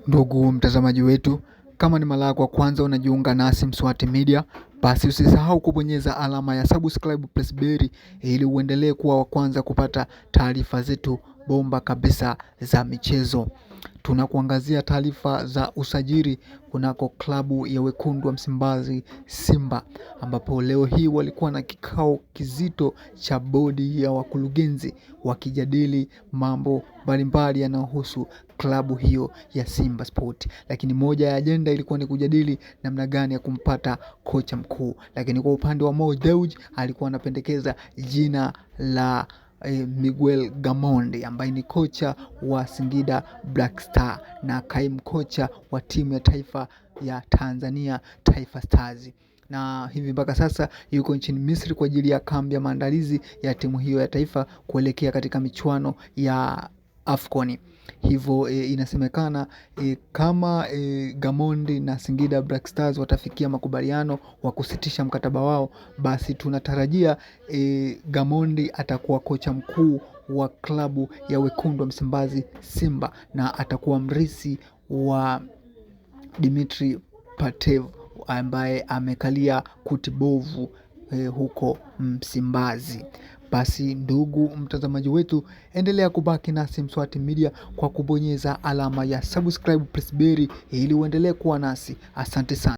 Ndugu mtazamaji wetu, kama ni mara yako ya kwanza unajiunga nasi Mswati Media, basi usisahau kubonyeza alama ya subscribe press bell ili uendelee kuwa wa kwanza kupata taarifa zetu bomba kabisa za michezo. Tunakuangazia taarifa za usajili kunako klabu ya Wekundu wa Msimbazi Simba, ambapo leo hii walikuwa na kikao kizito cha bodi ya wakurugenzi wakijadili mambo mbalimbali yanayohusu klabu hiyo ya Simba Sport. Lakini moja ya ajenda ilikuwa ni kujadili namna gani ya kumpata kocha mkuu. Lakini kwa upande wa Mo Dewji alikuwa anapendekeza jina la Miguel Gamondi ambaye ni kocha wa Singida Black Star na kaimu kocha wa timu ya taifa ya Tanzania Taifa Stars, na hivi mpaka sasa yuko nchini Misri kwa ajili ya kambi ya maandalizi ya timu hiyo ya taifa kuelekea katika michuano ya AFCON. Hivyo inasemekana kama Gamondi na Singida Black Stars watafikia makubaliano wa kusitisha mkataba wao, basi tunatarajia Gamondi atakuwa kocha mkuu wa klabu ya Wekundu wa Msimbazi Simba na atakuwa mrithi wa Dimitri Pantev ambaye amekalia kuti bovu huko Msimbazi. Basi ndugu mtazamaji wetu, endelea kubaki nasi Mswati Media kwa kubonyeza alama ya subscribe press bell ili uendelee kuwa nasi. Asante sana.